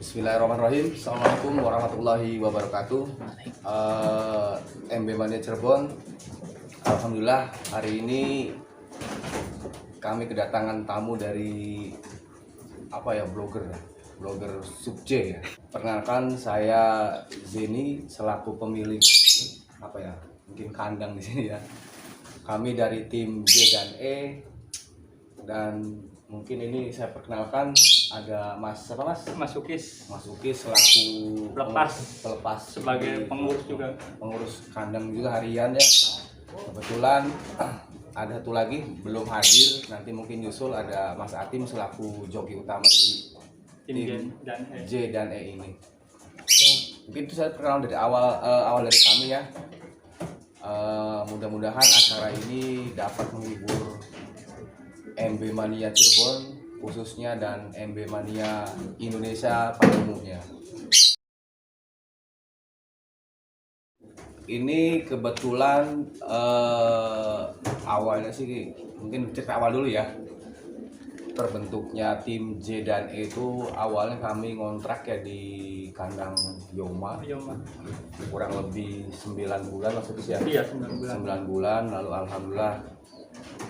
Bismillahirrahmanirrahim. Assalamualaikum warahmatullahi wabarakatuh. MB Mania Cirebon. Alhamdulillah hari ini kami kedatangan tamu dari blogger Sub-J ya. Perkenalkan, saya Zeni selaku pemilik mungkin kandang di sini ya. Kami dari tim J dan E, dan mungkin ini saya perkenalkan ada Mas Ukis selaku pelepas sebagai pengurus juga, pengurus kandang juga harian ya. Kebetulan ada satu lagi belum hadir, nanti mungkin nyusul, ada Mas Atim selaku joki utama di tim J dan E ini. Mungkin itu saya perkenalan dari awal dari kami ya. Mudah-mudahan acara ini dapat menghibur MB Mania Cirebon khususnya dan MB Mania Indonesia pada umumnya. Ini kebetulan awalnya sih, mungkin cerita awal dulu ya. Terbentuknya tim J dan E itu awalnya kami ngontrak ya di kandang Yoma. Kurang lebih 9 bulan maksudnya ya. Iya, 9 bulan. Lalu alhamdulillah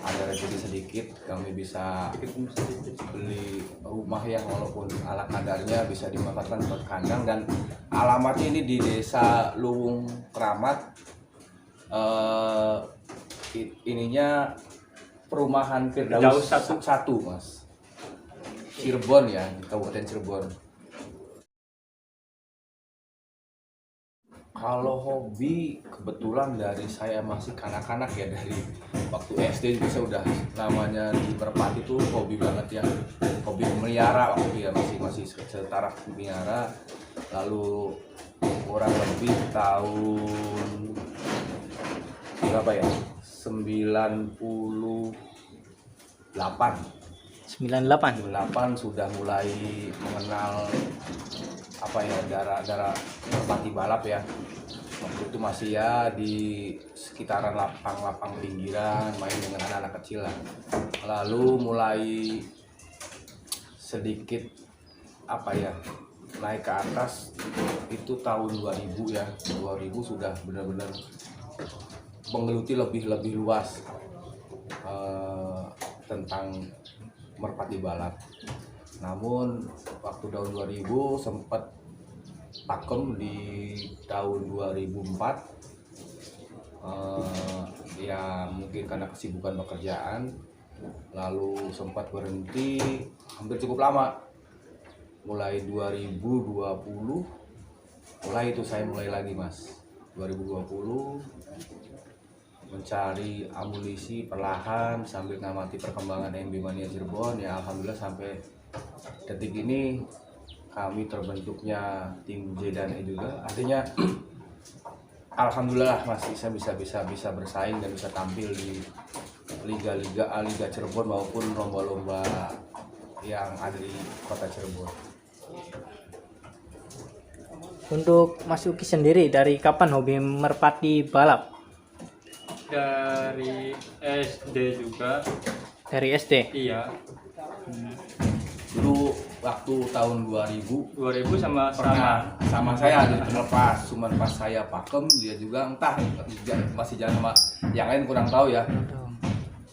ada rezeki sedikit, kami bisa beli rumah ya, walaupun ala kadarnya bisa dimanfaatkan buat kandang. Dan alamatnya ini di Desa Luwung Keramat, ininya perumahan Firdaus 1 Mas, Cirebon ya, di Kabupaten Cirebon. Kalau hobi, kebetulan dari saya masih kanak-kanak ya, dari waktu SD juga saya udah namanya di Merpati itu hobi banget ya, hobi memelihara waktu ya, masih setara memelihara. Lalu kurang lebih tahun berapa ya, 98 sudah mulai mengenal darah merpati balap ya. Waktu itu masih ya di sekitaran lapang pinggiran, main dengan anak-anak kecil lah. Lalu mulai sedikit naik ke atas itu tahun 2000 ya. 2000 sudah benar-benar menggeluti lebih luas tentang merpati balap. Namun waktu tahun 2000 sempat pakem di tahun 2004, ya mungkin karena kesibukan pekerjaan, lalu sempat berhenti hampir cukup lama. Mulai 2020 saya mulai lagi Mas. 2020 mencari amunisi perlahan sambil ngamati perkembangan MB Mania Cirebon ya. Alhamdulillah sampai detik ini kami terbentuknya tim J dan E juga. Artinya alhamdulillah masih bisa bersaing dan bisa tampil di liga Cirebon maupun lomba-lomba yang ada di kota Cirebon. Untuk Mas Uki sendiri, dari kapan hobi merpati balap? Dari SD juga. Dari SD? Iya. Dulu waktu tahun 2000 sama saya jadi pelepas, cuman pas saya pakem dia juga entah masih jalan sama yang lain, kurang tahu ya.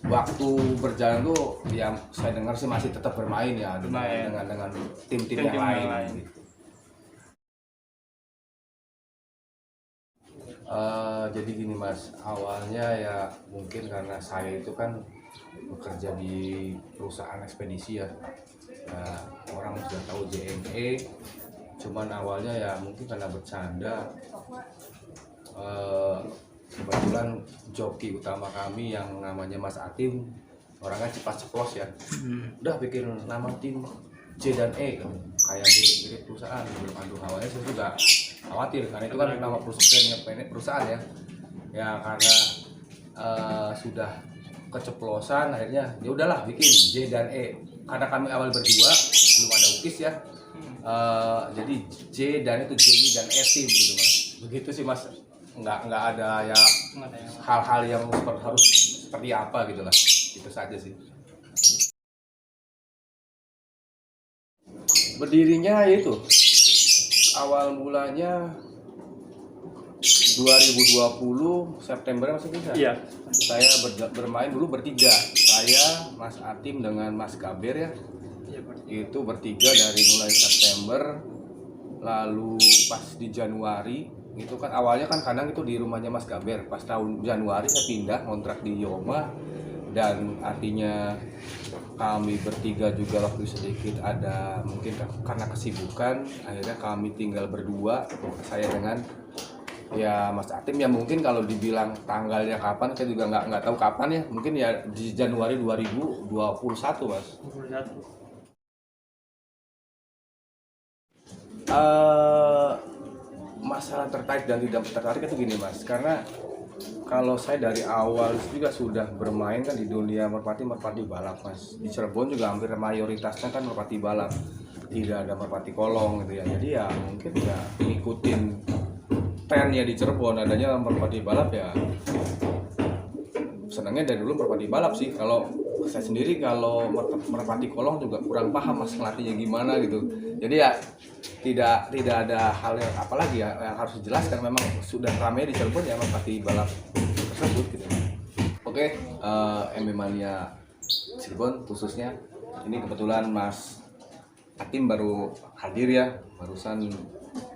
Waktu berjalan tuh ya saya dengar sih masih tetap bermain ya dengan tim-tim yang lain. Jadi gini Mas, awalnya ya mungkin karena saya itu kan bekerja di perusahaan ekspedisi ya. Orang sudah tahu JNE, cuman awalnya ya mungkin karena bercanda. Kebetulan joki utama kami yang namanya Mas Atim orangnya cepat-ceplos ya. Udah bikin nama tim J dan E kan, kayak mirip perusahaan. Aduh, awalnya saya juga khawatir karena itu kan nama perusahaan ya. Ya karena sudah keceplosan, akhirnya ya udahlah bikin J dan E. Karena kami awal berdua, belum ada Ukis ya. Jadi J dan itu J dan E tim gitu Mas. Begitu sih Mas. Nggak ada ya hal-hal yang harus seperti apa gitu lah. Itu saja sih. Berdirinya itu awal mulanya 2020 September masih bisa. Iya. Saya bermain dulu bertiga. Saya, Mas Atim dengan Mas Gaber ya. Iya, Pak. Itu bertiga dari mulai September, lalu pas di Januari itu kan awalnya kan kandang itu di rumahnya Mas Gaber. Pas tahun Januari saya pindah kontrak di Yoma, dan artinya kami bertiga juga waktu sedikit ada mungkin karena kesibukan, akhirnya kami tinggal berdua, saya dengan ya Mas Atim. Ya mungkin kalau dibilang tanggalnya kapan saya juga nggak tahu kapan ya, mungkin ya di Januari 2021 Mas. 21. Masalah tertarik dan tidak tertarik itu gini Mas, karena kalau saya dari awal juga sudah bermain kan di dunia merpati balap Mas. Di Cirebon juga hampir mayoritasnya kan merpati balap, tidak ada merpati kolong gitu ya. Jadi ya mungkin ya ngikutin trennya di Cirebon adanya merpati balap ya. Senangnya dari dulu merpati balap sih. Kalau saya sendiri kalau merpati kolong juga kurang paham Mas ngelatihnya gimana gitu. Jadi ya tidak ada hal yang apalagi ya yang harus dijelaskan, memang sudah ramai di Cirebon ya merpati balap tersebut gitu. Oke, MB Mania Cirebon khususnya ini kebetulan Mas Atim baru hadir ya, barusan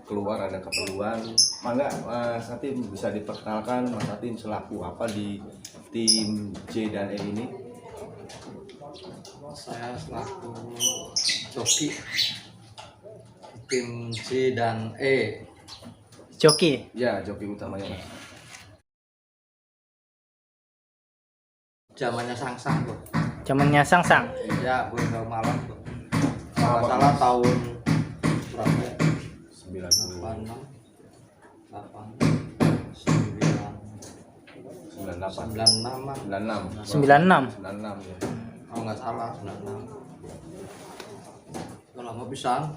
keluar ada keperluan. Mangga Mas Atim bisa diperkenalkan Mas Atim selaku apa di tim J dan E ini? Saya selaku joki tim C dan E. Joki. Ya, joki utamanya Mas. Zamannya Sangsang tuh. Zamannya Sangsang. Ya, Bunda Malam tuh. Kalau salah tahun berapa ya? 96 96. ya. Kalau nggak salah 96. Udah lama pisan.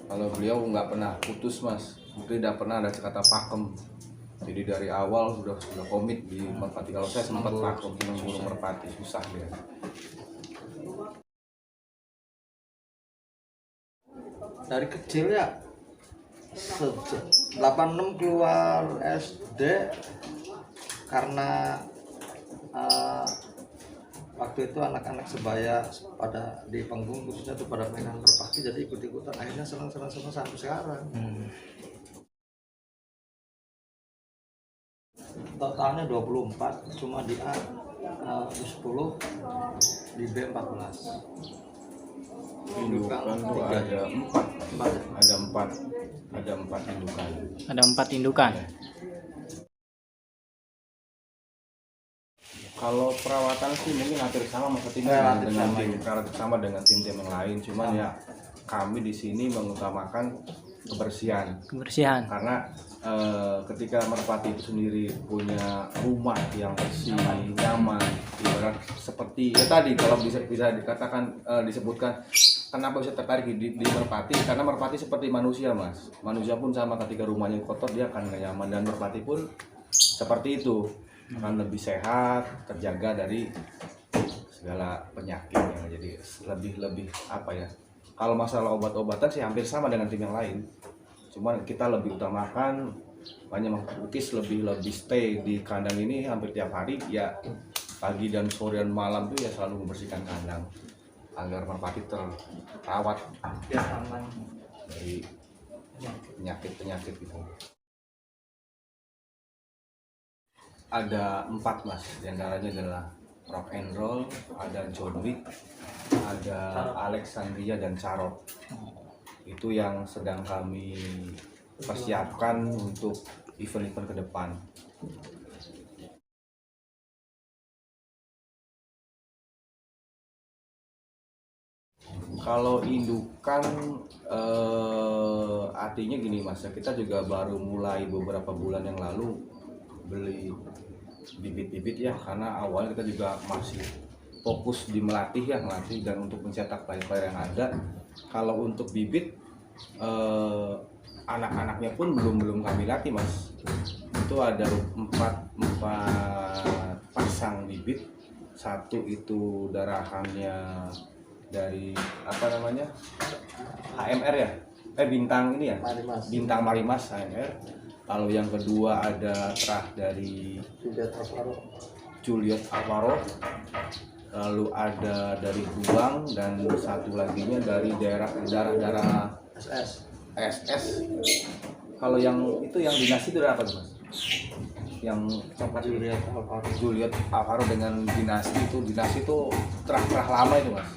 Kalau beliau nggak pernah putus Mas, tidak pernah ada kata pakem. Jadi dari awal sudah komit di merpati. Kalau saya sempat pakem memburu merpati, susah dia. Dari kecil ya, sejak 86 keluar SD karena waktu itu anak-anak sebaya pada di panggung khususnya tuh pada mainan merpati, jadi ikut-ikutan, akhirnya senang sampai sekarang. Totalnya 24, cuma di A 10, di B 14. Indukan tuh ada 4 indukan. Ada 4 indukan. Kalau perawatan sih mungkin hampir sama Mas Atim dengan tim-tim yang lain, cuman ya kami di sini mengutamakan kebersihan. Karena ketika merpati itu sendiri punya rumah yang bersih, nyaman, ibarat seperti ya tadi kalau bisa dikatakan disebutkan kenapa bisa tertarik di merpati, karena merpati seperti manusia Mas. Manusia pun sama, ketika rumahnya kotor dia akan nggak nyaman, dan merpati pun seperti itu, akan lebih sehat, terjaga dari segala penyakit yang jadi lebih apa ya. Kalau masalah obat-obatan sih hampir sama dengan tim yang lain, cuman kita lebih utamakan banyak melukis, lebih stay di kandang ini hampir tiap hari ya, pagi dan sore dan malam tuh ya selalu membersihkan kandang agar merpati terawat Biar aman dari penyakit gitu. Ada 4 Mas, diantaranya adalah Rock and Roll, ada John Wick, ada Alexandria dan Carot. Itu yang sedang kami persiapkan untuk event-event ke depan. Kalau indukan artinya gini Mas, kita juga baru mulai beberapa bulan yang lalu beli bibit-bibit ya, karena awalnya kita juga masih fokus di melatih dan untuk mencetak player-player yang ada. Kalau untuk bibit anak-anaknya pun belum kami latih Mas. Itu ada 4 pasang bibit. Satu itu darahannya dari HMR ya, bintang ini ya, Marimas. bintang Marimas AMR. Lalu yang kedua ada terah dari Juliet Alvaro. Juliet Alvaro, lalu ada dari Guang, dan satu laginya dari daerah SS. Kalau yang itu yang dinasti itu apa tuh mas? Yang coklat Juliet Alvaro. Juliet Alvaro dengan dinasti itu terah lama itu mas.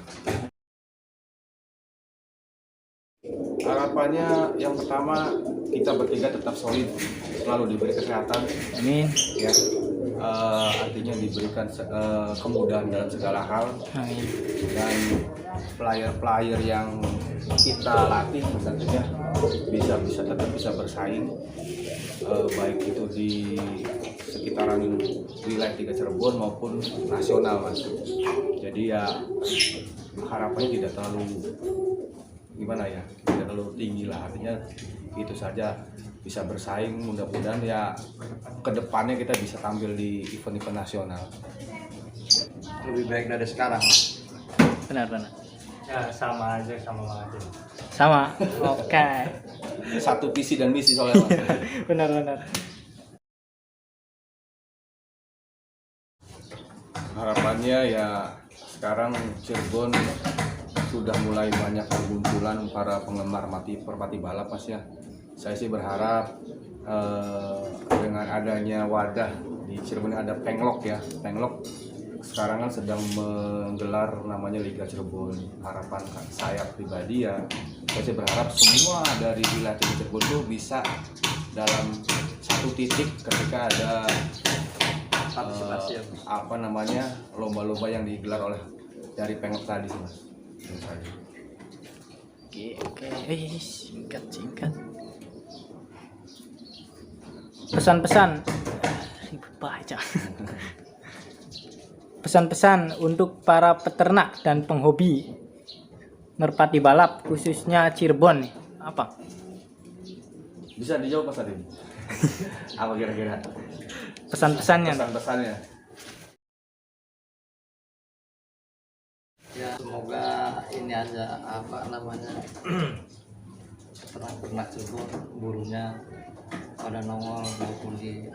Harapannya yang pertama kita bertiga tetap solid, selalu diberi kesehatan, Amin. ya. Artinya diberikan kemudahan dalam segala hal, Amin. dan player yang kita latih tentunya tetap bisa bersaing, baik itu di sekitaran wilayah 3 Cirebon maupun nasional mas. Jadi ya harapannya tidak terlalu tidak terlalu tinggi lah, artinya itu saja, bisa bersaing, mudah-mudahan ya kedepannya kita bisa tampil di event-event nasional. Lebih baik dari sekarang. Benar. Ya sama aja, sama aja. Sama. Oke. Satu visi dan misi soalnya mas. Benar. Harapannya ya sekarang Cirebon sudah mulai banyak bermunculan para penggemar merpati balap mas ya. Saya sih berharap dengan adanya wadah di Cirebon ada Penglok ya. Penglok sekarang kan sedang menggelar namanya Liga Cirebon. Harapan saya pribadi ya, saya sih berharap semua dari wilayah Cirebon itu bisa dalam satu titik ketika ada Partisipasi ya. lomba-lomba yang digelar oleh dari Penglok tadi sih mas. Oke. Singkat. Pesan-pesan. Ribet baca. Pesan-pesan untuk para peternak dan penghobi merpati balap khususnya Cirebon nih, apa? Bisa dijawab mas Adin? Apa kira-kira Pesan-pesannya. pesan-pesannya? Ya semoga ini aja ternak Cirebon burunya pada nongol, maupun di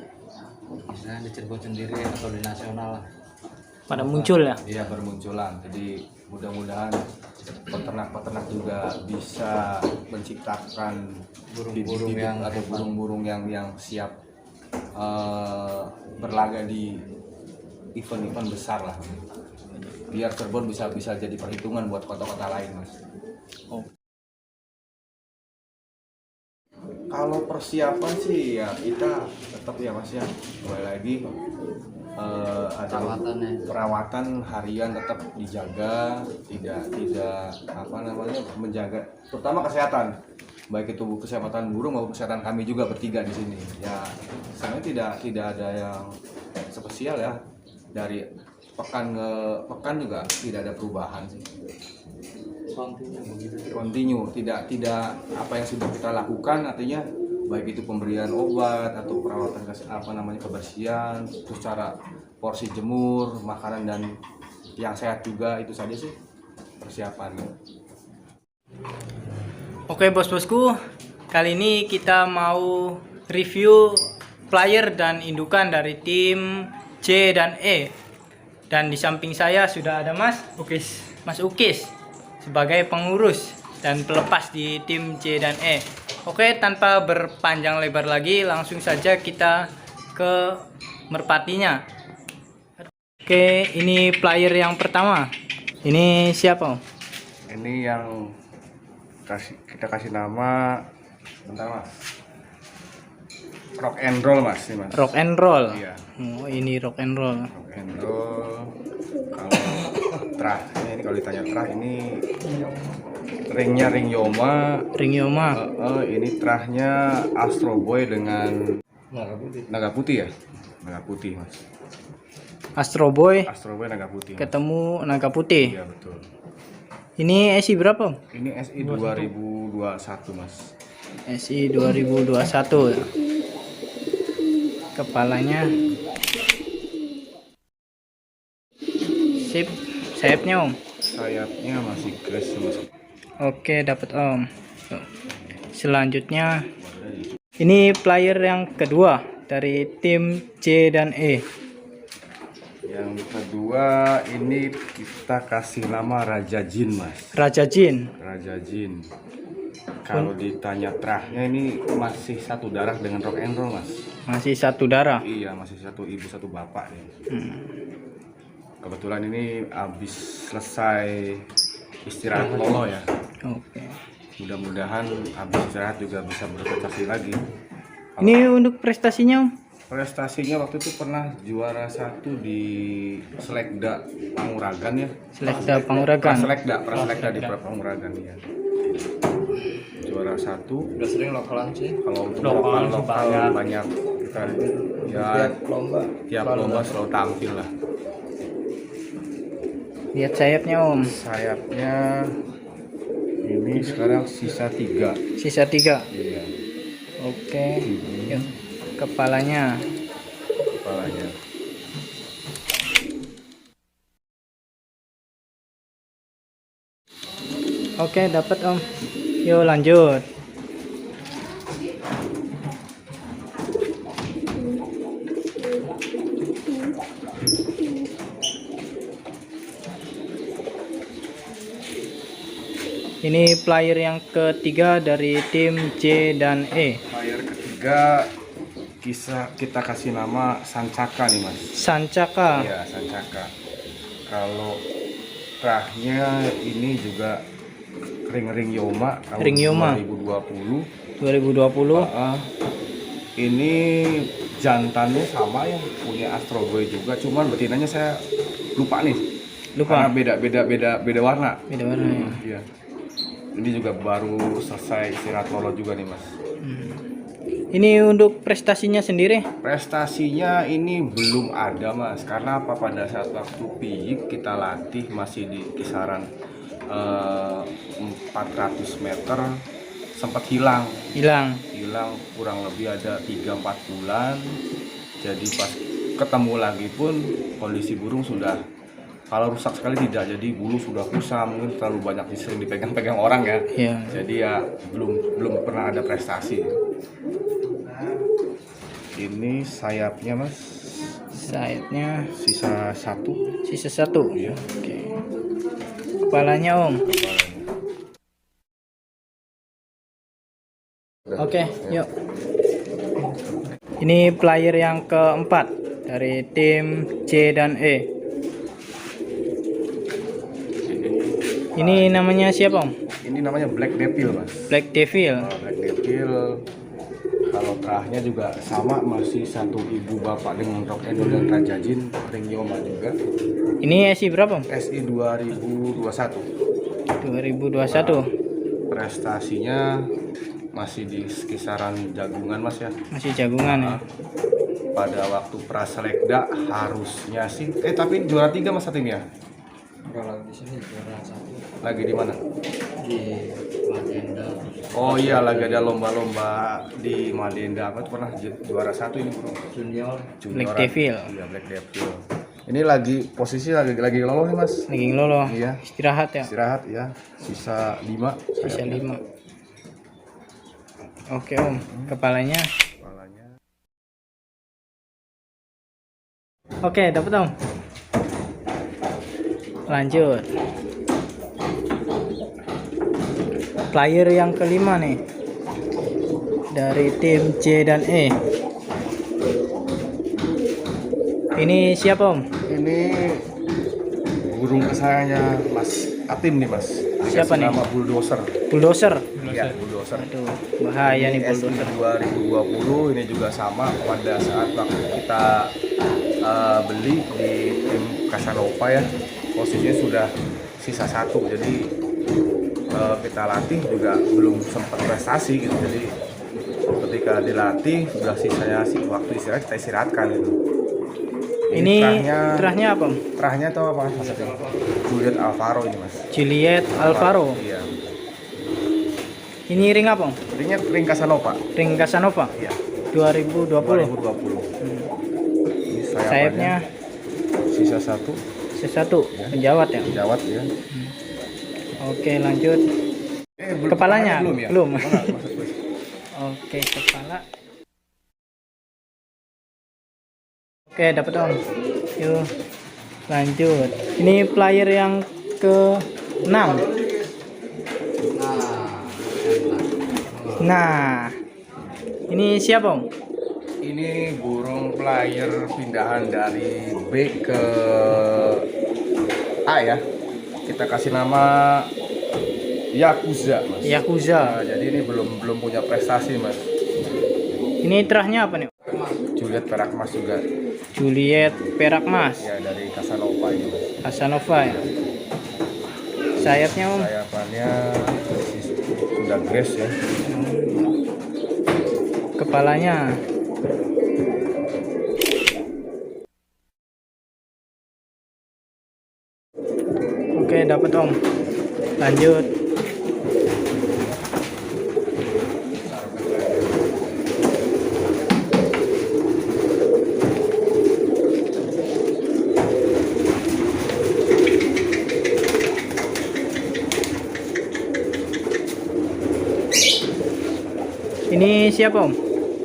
misalnya di Cirebon sendiri atau di nasional lah. Pada muncul ya. Iya, bermunculan. Jadi mudah-mudahan peternak-peternak juga bisa menciptakan Burung-burung bibit-bibit yang atau hebat. burung-burung yang siap berlaga di event-event besar lah. Biar Cirebon bisa jadi perhitungan buat kota-kota lain mas. Oh. Kalau persiapan sih ya kita tetap ya mas ya, kembali lagi ada perawatan harian tetap dijaga, tidak menjaga terutama kesehatan, baik itu kesehatan burung maupun kesehatan kami juga bertiga di sini. Ya sebenarnya tidak ada yang spesial ya, dari pekan ke pekan juga tidak ada perubahan sih. Continue, tidak apa yang sudah kita lakukan, artinya baik itu pemberian obat atau perawatan kebersihan, terus cara porsi jemur makanan dan yang sehat juga, itu saja sih persiapannya. Oke bos-bosku, kali ini kita mau review player dan indukan dari tim C dan E. Dan di samping saya sudah ada Mas Ukis sebagai pengurus dan pelepas di tim C dan E. Oke, tanpa berpanjang lebar lagi, langsung saja kita ke merpatinya. Oke, ini player yang pertama. Ini siapa? Ini yang kita kasih nama, bentar mas, rock and roll mas, ini mas. Rock and roll. Iya. Oh, ini rock and roll. Rock and roll. Kalau terahnya ini, kalau ditanya terah ini ringnya ring Yoma. Ring Yoma. Ini terahnya Astro Boy dengan Naga putih. naga putih ya, naga putih mas. Astro Boy Astro Boy naga putih. Mas. ketemu naga putih. Iya betul. Ini SI berapa? Ini SI 2021 mas. SI 2021. Kepalanya sip, sayapnya Om. Sayapnya masih crash mas. Oke, dapat Om. Tuh. Selanjutnya ini player yang kedua dari tim C dan E. Yang kedua ini kita kasih nama Raja Jin, Mas. Raja Jin. Raja Jin. Kalau ditanya terahnya ini masih satu darah dengan rock and roll, Mas. Masih satu darah. Iya, masih satu ibu satu bapak nih. Kebetulan ini habis selesai istirahat lolo ya. Oke. Mudah-mudahan habis istirahat juga bisa berprestasi lagi. Ini untuk prestasinya Om? Prestasinya waktu itu pernah juara 1 di Selekda Panguragan ya. Selekda Panguragan. Praselekda di Panguragan ya. Juara 1. Udah sering lokalan sih. Kalau untuk Lokal lokal banyak kita ya tiap lomba selalu tampil lah. Lihat sayapnya Om. Sayapnya ini sekarang sisa 3. Sisa 3. Iya, Oke. Yuk. Kepalanya. kepalanya. Oke, dapat Om. Yuk lanjut. Ini player yang ketiga dari tim C dan E. Player ketiga kita kasih nama Sancaka nih, Mas. Sancaka. Iya, Sancaka. Kalau kerahnya ini juga ring Yoma tahun Ring Yoma. 2020. 2020. Ini jantannya sama ya, punya Astro Boy juga, cuman betinanya saya lupa nih. Lupa. Karena beda warna. Beda warna ya. Iya. Ini juga baru selesai istirahat lolo juga nih, Mas. Ini untuk prestasinya sendiri. Prestasinya ini belum ada, Mas, karena apa, pada saat waktu PIIK kita latih masih di kisaran 400 meter, sempat hilang kurang lebih ada 3-4 bulan. Jadi pas ketemu lagi pun kondisi burung sudah, kalau rusak sekali tidak, jadi bulu sudah kusam, mungkin terlalu banyak sering dipegang-pegang orang ya. Iya. Jadi ya belum pernah ada prestasi. Ini sayapnya, Mas. Sayapnya Sisa 1. sisa 1. Iya. Oke. Kepalanya Om. Oke, yuk. Ini player yang keempat dari tim C dan E. Ini namanya siapa Om? Ini namanya Black Devil, Mas. Black Devil. Black Devil. Kalau terahnya juga sama, masih satu ibu bapak dengan rock and roll dan Raja Jin, ring Yoma juga. Ini SI berapa Om? SI 2021. 2021. Prestasinya masih di kisaran jagungan, Mas ya. Masih jagungan ya. Pada waktu praselekda harusnya sih tapi juara 3 Mas tim ya. Kalau di sini juara 1 Lagi di mana? di Madenda. Oh iya, lagi ada lomba-lomba di Madenda. Apa tuh, pernah juara 1 ini, Bro? Junior. Black Devil. Iya, Black Devil. Ini lagi posisi lagi lolo nih, Mas. Lagi ngelolo. Iya. Istirahat ya. Istirahat ya. Sisa 5. Sisa 5. Oke Om, kepalanya. Oke, dapat Om. Lanjut. Player yang kelima nih dari tim C dan E. Ini siapa Om? Ini burung kesayangannya Mas Atim nih, Mas. Siapa nih? Nama Bulldozer. Bulldozer. Iya, Bulldozer. Aduh, bahaya nih Ini bulldozer. SI 2020 ini juga sama, pada saat waktu kita beli di tim Casanova ya, posisinya sudah sisa 1, jadi kita latih juga belum sempat prestasi gitu. Jadi ketika dilatih sudah sisanya waktu istirahat kita istirahatkan gitu. Ini terahnya apa Om? Terahnya tahu apa Mas? Juliet Alvaro ini, Mas. Juliet Alvaro. Iya. Ini ring apa Om? Ringnya ring Casanova. Ring Casanova. Iya. 2020. 2020. Ini Sayapnya sisa 1. sisa 1. Penjawat ya. Jawab ya. Oke, lanjut. Kepalanya belum ya? belum. Enggak, maksudku. Oke, kepala. Oke, dapat Om. Yuk, lanjut. Ini player yang ke-6. Nah, ini siapa Om? Ini burung player pindahan dari B ke A ya. Kita kasih nama Yakuza, Mas. Yakuza. Nah, jadi ini belum punya prestasi, Mas. Ini terahnya apa nih? Juliet perak mas juga. Juliet perak mas. Ya, dari Casanova ini, Mas. Casanova ya. Sayapnya Om. Sayapannya sudah grace ya. Kepalanya. Oke, dapat Om. Lanjut. Ini siapa Om?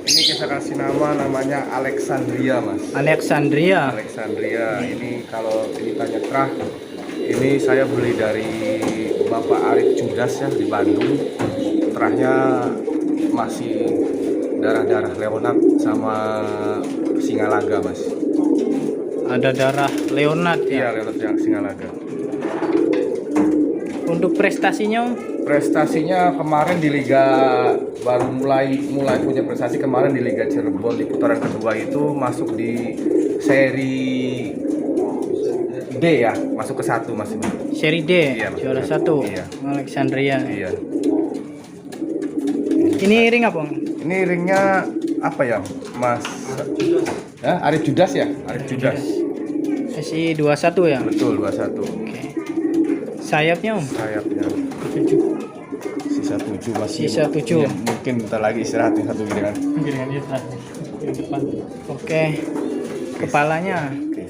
Ini kita kasih namanya Alexandria, Mas. Alexandria. Alexandria. Ini kalau ditanya terah, ini saya beli dari Bapak Arif Judas ya di Bandung. Terahnya masih darah-darah Leonard sama Singalaga, Mas. Ada darah Leonard Iya, ya. Leonard yang Singalaga. Untuk prestasinya Om? Prestasinya kemarin di Liga baru mulai punya prestasi kemarin di Liga Cirebon di putaran kedua itu masuk di seri D ya, masuk ke 1 Mas. Seri D, Iya, juara betul. 1. Iya. Alexandria. Iya. Ini ring apa Om? Ini ringnya apa ya, Mas? Ya, Arif Judas ya? Arif Judas. SI 21 ya? Betul, 21. Oke. Sayapnya Om? Sayapnya 7. sisa 7 masih. Sisa 7. Iya, mungkin bentar lagi istirahat nih satu giringan. Oke. Kepalanya. Oke.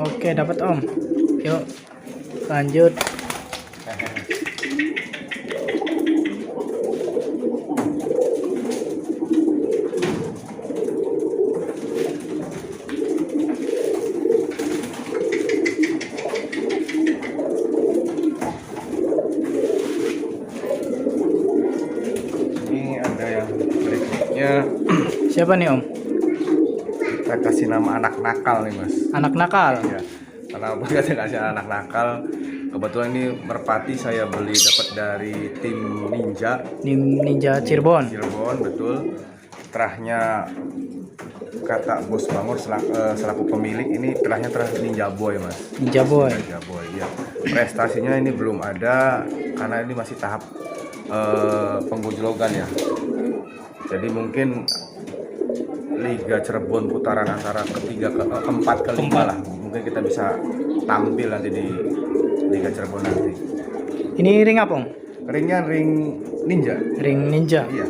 Oke, dapat Om. Yuk. Lanjut. Ini ada yang berikutnya. Siapa nih Om? Kita kasih nama anak nakal nih, Mas. Anak nakal. Ya, karena kita kasih anak nakal. Kebetulan ini merpati saya beli dapat dari tim Ninja Cirebon. Cirebon, betul. Terahnya kata Bos Bangor selaku pemilik ini terahnya terah Ninja Boy, Mas. Ninja Boy. Ninja Boy, ya. Prestasinya ini belum ada karena ini masih tahap penggojlogan ya. Jadi mungkin Liga Cirebon putaran antara keempat kelima lah. Mungkin kita bisa tampil nanti di Liga Cirebon nanti. Ini ring apa Om? Ringnya ring ninja. Ring ninja. Iya.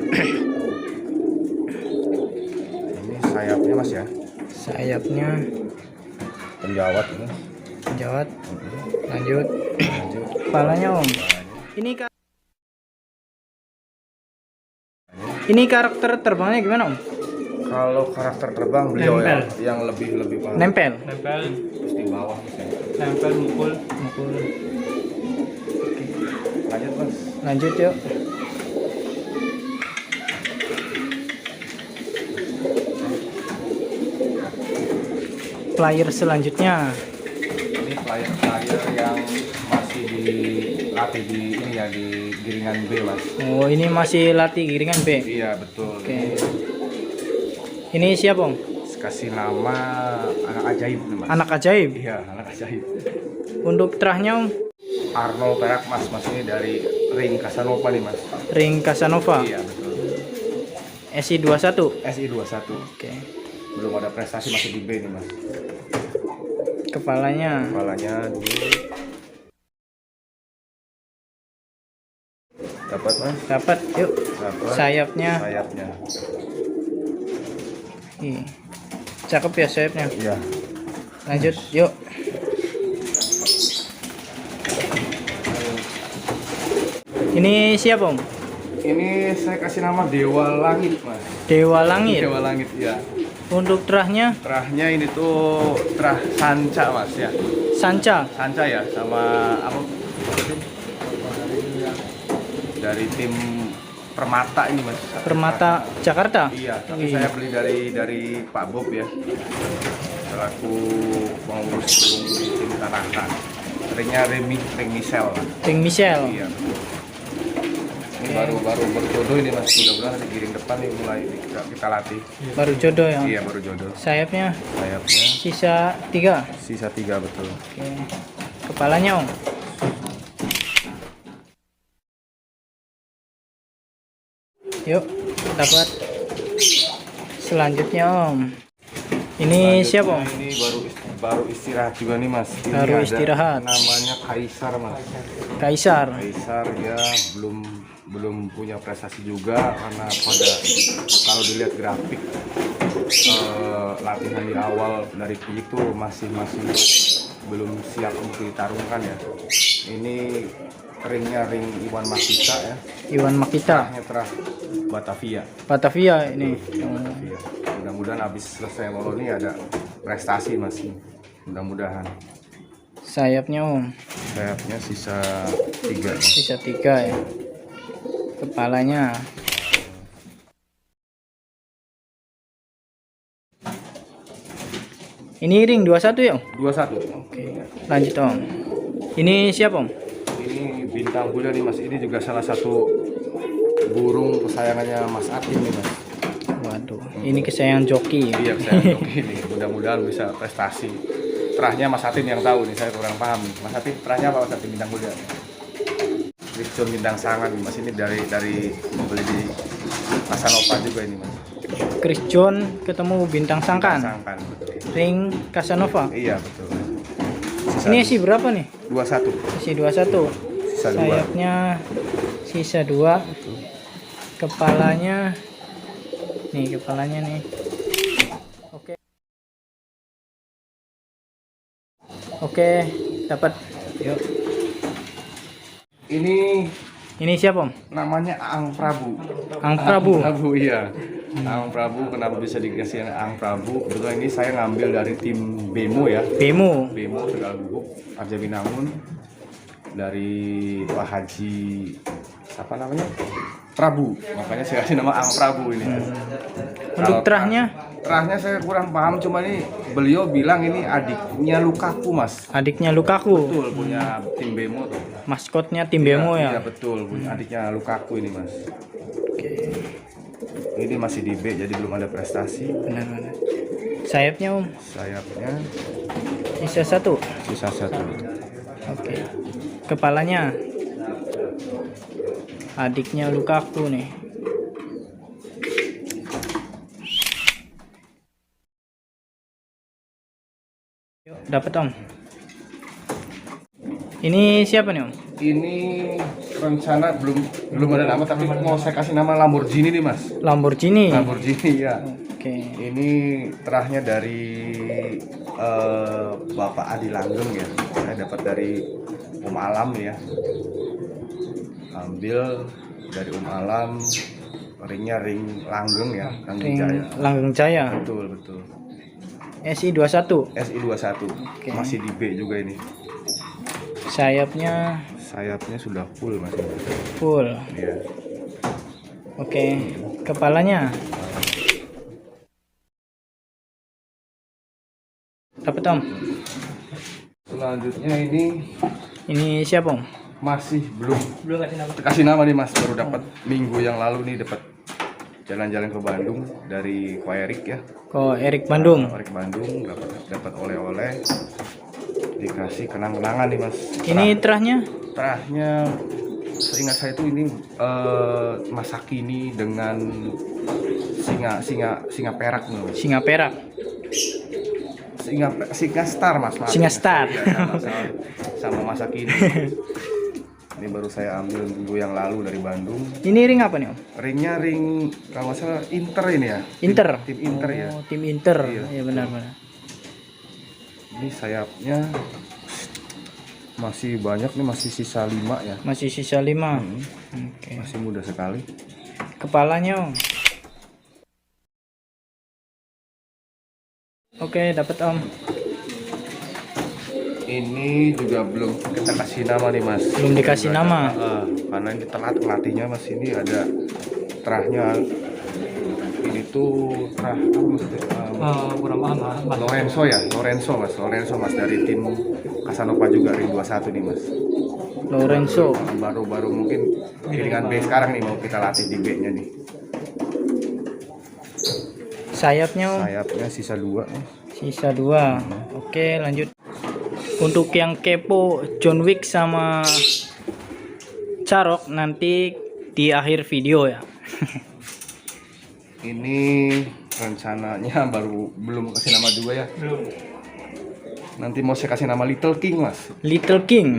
Ini sayapnya Mas ya. Sayapnya Penjawat ini. jawat. Lanjut. Lanjut. Kepalanya Om. Ini karakter terbangnya gimana Om? Kalau karakter terbang beliau Nempel. yang lebih paham. Nempel. Nempel, Terus di bawah. nempel mukul. Lanjut Mas. Lanjut yuk. Player selanjutnya. Ini player yang masih dilatih di ini ya di Giringan B, Mas. Oh, ini masih latih giringan B. Iya, betul. Oke. Ini siapa Om? Kasih nama anak ajaib nih, Mas. Anak ajaib. Iya, anak ajaib. Untuk terahnya Om? Arnold perak Mas, ini dari ring Casanova nih, Mas. Ring Casanova. Iya, betul. SI 21. SI 21. Oke. Belum ada prestasi, masih di B nih, Mas. Kepalanya. Kepalanya dulu. Dapat, Mas? Dapat. Yuk. Dapat. Sayapnya. Sayapnya. Ih. Cakep ya sayapnya. Iya. Lanjut. Yuk. Ini siapa Om? Ini saya kasih nama Dewa Langit mas. Dewa Langit. Dewa Langit ya. Untuk terahnya Terahnya ini tuh terah sanca mas ya. Sanca. Sanca ya sama apa? Dari tim Permata ini mas. Permata Jakarta. Iya, tapi Iya. saya beli dari Pak Bob ya. Selaku pengurus burung di tim Tarakan. Ringnya Ring Michel lah. Ring Michel. Iya. Ini baru berjodoh ini mas. Mudah-mudahan nanti giring depan nih mulai kita latih. Baru jodoh ya. Iya baru jodoh. Sayapnya Sayapnya sisa 3. sisa 3 betul. Oke. Kepalanya Om. Yuk, dapat. Selanjutnya Om. Ini siapa Om? Ini baru istirahat juga nih mas. Ini Baru ada istirahat. Namanya Kaisar mas. Kaisar. Kaisar ya belum punya prestasi juga karena pada kalau dilihat grafik latihan di awal dari piyik tuh masih belum siap untuk ditarungkan ya. Ini ringnya ring Iwan Makita ya. Iwan Makita. Terahnya terah Batavia. Batavia ini. Batavia. Mudah-mudahan habis selesai lolo ini ada prestasi mas. Mudah-mudahan. Sayapnya Om. Sayapnya sisa 3 ya. Sisa 3 ya. Kepalanya. Ini ring 21 ya Om? 21. Oke. Lanjut Om. Ini siapa Om? Ini bintang muda nih mas. Ini juga salah satu burung kesayangannya Mas Atim nih mas. Waduh, ini kesayangan joki ya? Iya kesayangan joki ini. Mudah-mudahan bisa prestasi. Terahnya Mas Atim yang tahu nih. Saya kurang paham. Mas Atim terahnya apa Mas Atim bintang muda? Kripton bintang sangan nih mas. Ini dari beli di Casanova juga ini mas. Chris John ketemu bintang sangkan. Sangkan betul. Ring Casanova. Iya betul. Ini isi berapa nih? 21. Isi 21. Sisa 2. Sayapnya sisa 2. Kepalanya nih, kepalanya nih. Oke. Oke, dapat. Yuk. Ini siapa Om? Namanya Ang Prabu. Ang Prabu. Prabu iya. Ang Prabu kenapa bisa dikasih Ang Prabu? Kebetulan ini saya ngambil dari tim Bemo ya. Bemo. Tegal Guguk, Arja Binangun dari Pak Haji apa namanya? Prabu. Makanya saya kasih nama Ang Prabu ini. Untuk terahnya? Terahnya saya kurang paham, cuma ini beliau bilang ini adiknya Lukaku mas. Adiknya Lukaku. Betul, punya tim Bemo tuh. Maskotnya tim Bemo Iya ya. betul, punya adiknya Lukaku ini mas. Oke. Ini masih di B jadi belum ada prestasi. Benar-benar. Sayapnya Om. Sayapnya Sisa 1. sisa 1. Oke. Kepalanya adiknya Lukaku nih. Yuk, dapat Om. Ini siapa nih Om? Ini rencana belum ada nama tapi mau saya kasih nama Lamborghini nih mas. Lamborghini. Lamborghini ya. Oke. Ini terahnya dari Bapak Adi Langgeng ya. Saya dapat dari Alam ya. Ambil dari Alam, ringnya ring Langgeng ya, Langgeng Ring Jaya. Langgeng Jaya. Betul. SI 21. SI 21. Oke. Masih di B juga ini. Sayapnya Sayapnya sudah full mas. full. Iya. Oke. Kepalanya dapat Om. Selanjutnya Ini siapa Om? masih belum Belum kasih nama. kasih nama nih mas, baru dapat minggu yang lalu nih, dapat jalan-jalan ke Bandung dari Ko Erik ya. Ko Erik Bandung. Erik Bandung dapat oleh-oleh, dikasih kenang-kenangan nih mas. Ini terahnya Terahnya seingat saya itu ini Masaki ini dengan singa perak nih mas. singa perak. Singa star mas. Maaf. Singa star. Ya, sama Masaki ini. Ini baru saya ambil minggu yang lalu dari Bandung. Ini ring apa nih Om? Ringnya ring kalau nggak salah Inter ini ya. Inter. Tim Inter ya. Oh, tim Inter. Iya. Iya benar-benar. Ini sayapnya Masih banyak nih, masih sisa 5 ya. Masih sisa 5. Hmm, Oke. masih muda sekali. Kepalanya Om. Oke, dapat Om. Ini juga belum kita kasih nama nih Mas. Belum dikasih Juga nama. karena ini telat ngelatihnya Mas. Ini ada terahnya. Ini tuh terah apa maksudnya? Kurang paham Mas. Lorenzo ya, Lorenzo Mas dari tim Casanova juga ring 21 nih Mas. Lorenzo. Baru mungkin iringan B sekarang nih mau kita latih di B-nya nih. Sayapnya Om. Sayapnya sisa 2 nih. Sisa 2. Oke, lanjut. Untuk yang kepo John Wick sama Carok nanti di akhir video ya. Ini rencananya belum kasih nama juga ya. Belum. Nanti mau saya kasih nama Little King Mas. Little King.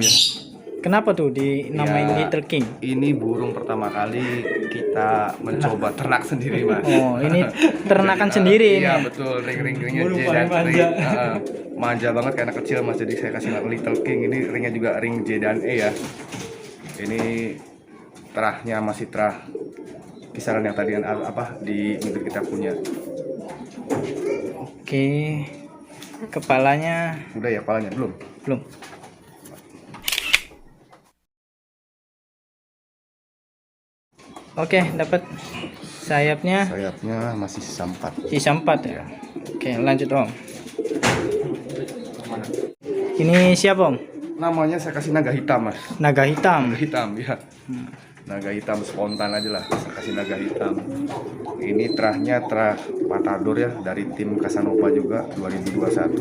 Kenapa tuh dinamain Ya, Little King? Ini burung pertama kali kita mencoba ternak sendiri Mas. Oh, ini ternakan sendiri Iya ini. betul, ring-ringnya Burung J paling dan manja. manja banget kayak anak kecil Mas. Jadi saya kasih nama Little King. Ini ringnya juga ring J dan E ya. Ini terahnya masih terah kisaran yang tadi apa di induk kita punya. Oke. Kepalanya Udah ya kepalanya belum? belum. Oke, dapat sayapnya Sayapnya masih sisa 4. sisa 4 ya. Oke, lanjut Om. Ini siapa Om? Namanya saya kasih naga hitam Mas. Naga hitam. Naga hitam ya. Naga hitam spontan aja lah. Saya kasih naga hitam. Ini terahnya terah Matador ya dari tim Casanova juga 2021.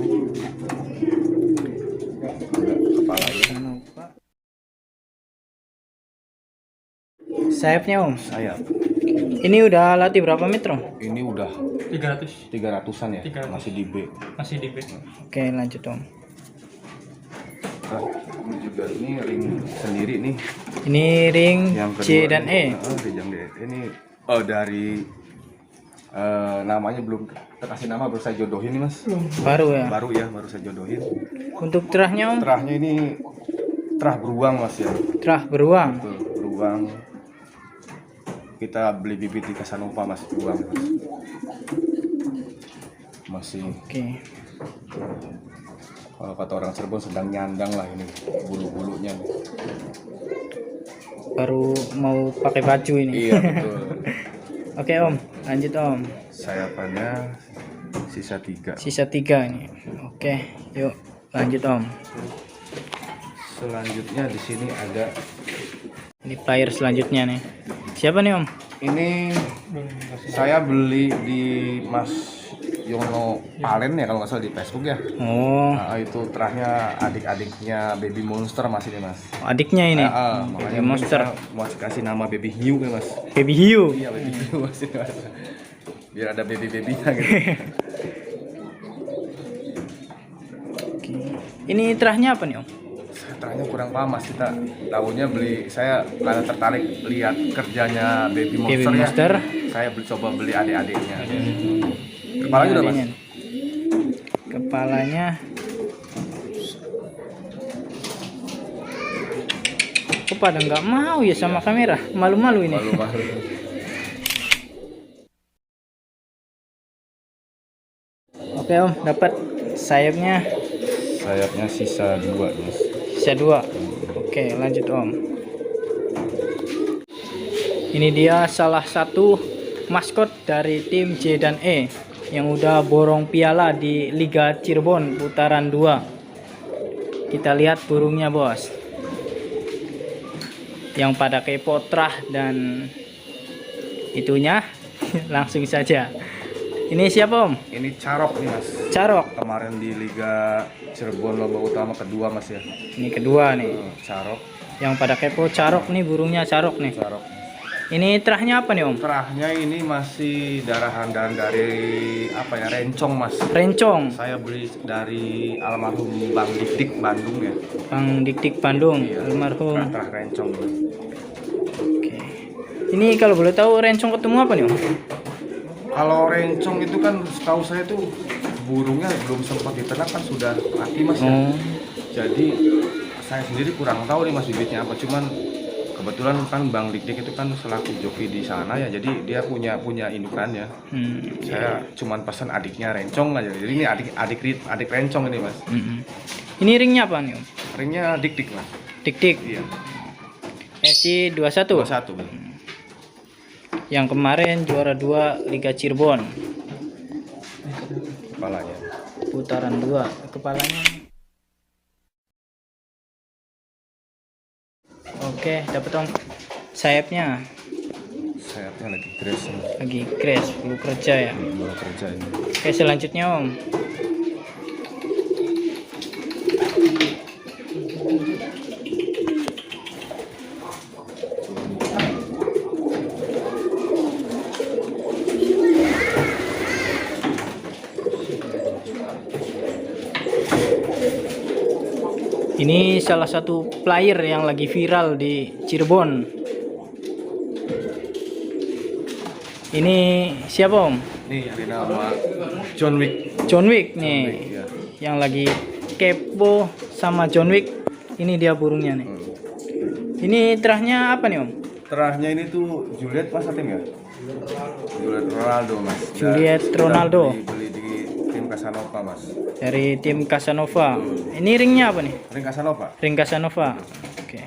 Kepalanya Sayapnya Om. sayap. Ini udah latih berapa meter Om? Ini udah 300. 300-an ya. 300. Masih di B. Masih di B. Oke, lanjut Om. Nah, ini juga ini ring sendiri nih. Ini ring Yang C kedua dan ini, E. Ring D. Ini dari namanya belum kita kasih nama, baru saya jodohin nih Mas. Baru ya. Baru saya jodohin. Untuk terahnya Om, Terahnya ini terah beruang Mas ya. terah beruang. Betul, beruang. Kita beli bibit di Casanova Mas, beruang Mas. Masih Oke. kalau kata orang Cirebon sedang nyandang lah ini bulu-bulunya. Baru mau pakai baju ini. Iya betul. Oke Om, lanjut Om. Sayapannya sisa 3. Sisa 3 ini. Oke, yuk lanjut Om. Selanjutnya di sini ada Ini player selanjutnya nih. Siapa nih Om? ini saya beli di Mas Yono Palen ya kalau nggak salah di Facebook ya. Oh, Nah, itu terahnya adik-adiknya Baby Monster Mas ini Mas. adiknya ini. Makanya Baby Monster. mau kasih nama Baby Hiu kan Mas. Baby Hiu. Iya Baby Hiu Mas ini Mas. Biar ada baby-babynya gitu. Oke. Ini terahnya apa nih Om? Terahnya kurang paham Mas, kita tahunya beli, saya karena tertarik lihat kerjanya Baby Monster, Baby Monster. ya. Saya coba beli adik-adiknya. Kepalanya udah Mas. Adiknya. Kepalanya. Kok pada nggak mau ya sama kamera? Malu-malu ini. Malu-malu. Oke Om, dapat sayapnya Sayapnya sisa 2 Mas. sisa 2. Oke, lanjut Om. Ini dia salah satu maskot dari tim J dan E yang udah borong piala di Liga Cirebon putaran 2. Kita lihat burungnya bos, yang pada kepo terah dan itunya. Langsung saja. Ini siapa Om? Ini Carok nih Mas. Carok. Kemarin di Liga Cirebon lomba utama kedua Mas ya. Ini kedua nih. Carok. Yang pada kepo Carok nih, burungnya Carok nih. Carok. Ini terahnya apa nih Om? Terahnya ini masih darahan dan dari apa ya, rencong Mas. Rencong. Saya beli dari almarhum Bang Dik Bandung ya. Bang Dik Bandung, Iya. almarhum. Terah rencong. Oke. Ini kalau boleh tahu rencong ketemu apa nih Om? Kalau rencong itu kan setahu saya tuh burungnya belum sempat diternak kan sudah mati Mas ya. Oh, Jadi saya sendiri kurang tahu nih mas bibitnya apa, cuman kebetulan kan Bang Dik-Dik itu kan selaku joki di sana ya, jadi dia punya indukannya. Saya cuman pesan adiknya rencong aja, jadi ini adik rencong ini mas. Ini ringnya apa nih Om? Ringnya Dik-Dik mas. Dik-Dik. Iya. SC 21. 21. Yang kemarin juara 2 Liga Cirebon. Kepalanya. Putaran 2 kepalanya. Oke, dapat Om. Sayapnya Sayapnya lagi crash. lagi crash, belum kerja ya. Baru kerja ini. Oke, selanjutnya Om. Ini salah satu player yang lagi viral di Cirebon. Ini siapa Om? Nih ada nama John Wick. John Wick nih. John Wick, ya. Yang lagi kepo sama John Wick. Ini dia burungnya nih. Ini terahnya apa nih Om? Terahnya ini tuh Juliet Mas Atim ya? Juliet Ronaldo Mas. Juliet Ronaldo. Beli di tim Casanova Mas. Dari tim Casanova. Ini ringnya apa nih? Ring Casanova. Ring Casanova. Oke.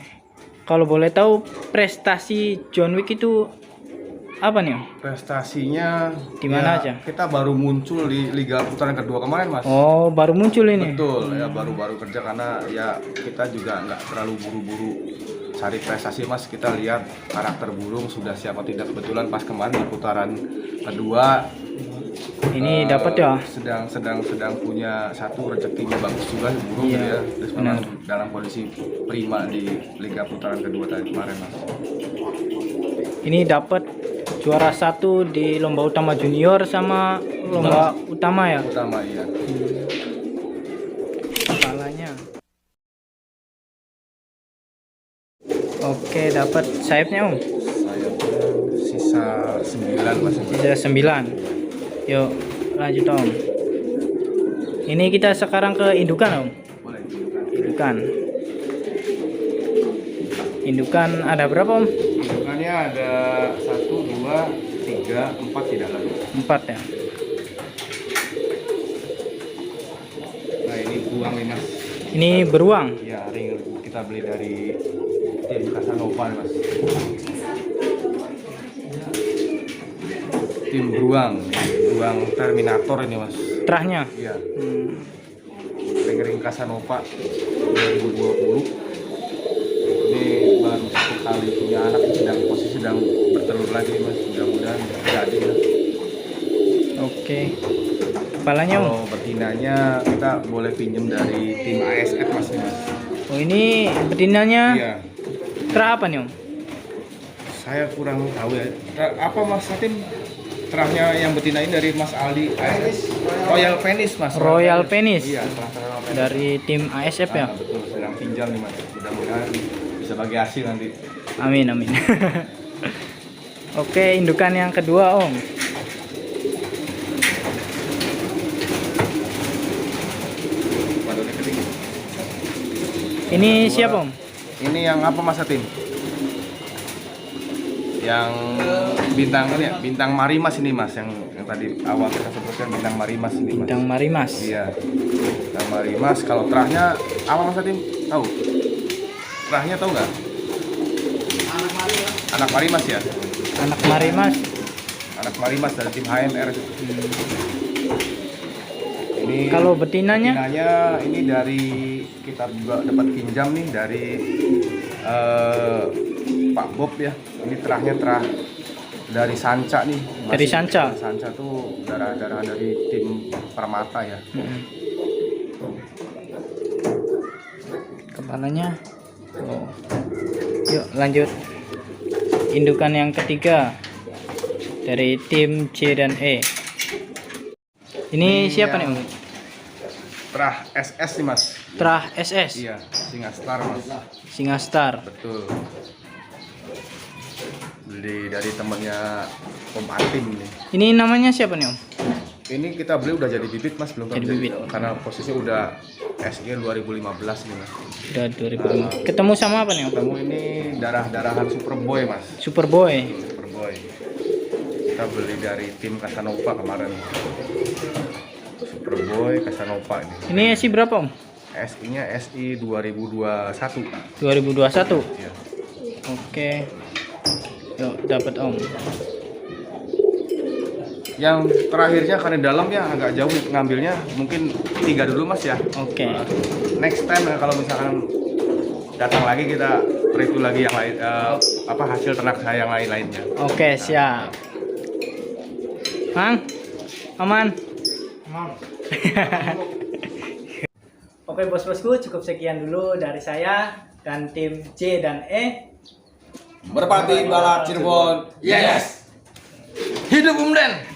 Kalau boleh tahu prestasi John Wick itu apa nih Om? Prestasinya Di mana aja? Kita baru muncul di Liga Putaran kedua kemarin Mas. Oh, baru muncul ini. Betul, ya baru-baru kerja karena ya kita juga nggak terlalu buru-buru cari prestasi Mas. Kita lihat karakter burung sudah siapa tidak, kebetulan pas kemarin di putaran kedua Ini dapat ya. sedang punya satu rezekinya bagus juga burung Iya, gitu ya. Terus memang dalam kondisi prima di Liga Putaran kedua tadi kemarin Mas. Ini dapat juara 1 di lomba utama junior sama lomba utama ya. Utama iya. Kepalanya. Oke, dapat sayapnya Om. Sayapnya sisa 9 Mas. Sisa 9. Yuk, lanjut Om. Ini kita sekarang ke indukan Om. Boleh. Indukan. Indukan ada berapa Om? Indukannya ada 1, 2, 3, 4 tidak lagi. 4 ya. Nah ini buang nih Mas. Ini beruang. Ya ring kita beli dari tim Casanova nih, Mas. Tim beruang Terminator ini Mas. Terahnya. Iya. Ring Casanova 2020. Ini baru 1 kali punya anak, sedang bertelur lagi Mas. Mudah-mudahan jadi ya. Oke. Kepalanya Om. Kalau betinanya kita boleh pinjem dari tim ASF Mas nih, Mas. Oh, ini betinanya Iya. terah apa nih Om? Saya kurang tahu ya. Apa Mas Satim? Terahnya yang betina ini dari Mas Aldi ASF. Royal Penis Mas. Royal Penis. Iya, Royal Penis. Dari tim ASF ya. Betul, sedang pinjam nih Mas. Mudah-mudahan bisa bagi hasil nanti. Amin amin. Oke, indukan yang kedua Om. Waduh, keting. Ini siapa Om? Ini yang apa Mas Satim? Yang bintang kan ya, bintang Marimas ini Mas, yang tadi awal kita sebutkan bintang Marimas ini Mas. Bintang Marimas. Iya. Bintang Marimas. Kalau terahnya apa Mas Satim? Tahu? Terahnya tahu nggak? Anak Marimas ya. Anak Marimas. Anak Marimas dari tim HMR. Ini Kalau betinanya? betinanya ini dari kita juga dapat pinjam nih dari Pak Bob ya. Ini terah dari Sanca nih. Dari Sanca? Sanca tuh darah dari tim Permata ya. Kepalanya. Oh. Yuk lanjut. Indukan yang ketiga dari tim C dan E. Ini siapa nih Om? Terah SS nih Mas. Terah SS. Iya, Singastar Mas. Singastar. Betul. Beli dari temennya Om Atim nih. Ini namanya siapa nih Om? Ini kita beli udah jadi bibit Mas, belum Jadi bibit. karena posisinya udah SG 2015 ini Mas. Udah 2005. Ketemu sama apa nih Om? Ketemu ini darah-darahan Superboy Mas. Superboy. Superboy. Kita beli dari tim Casanova kemarin. Superboy Casanova ini. Ini SI berapa Om? SI-nya SI 2021. 2021. Ya. Oke. Yuk dapat Om. Yang terakhirnya karena dalam ya agak jauh ngambilnya, mungkin 3 dulu Mas ya. Oke. Next time kalau misalkan datang lagi kita review lagi yang lain, hasil ternak saya yang lain-lainnya. Oke, siap. Mang, aman. Oke bos-bosku, cukup sekian dulu dari saya dan tim C dan E. Merpati Balat Cirebon. Yes. Hidup Umden.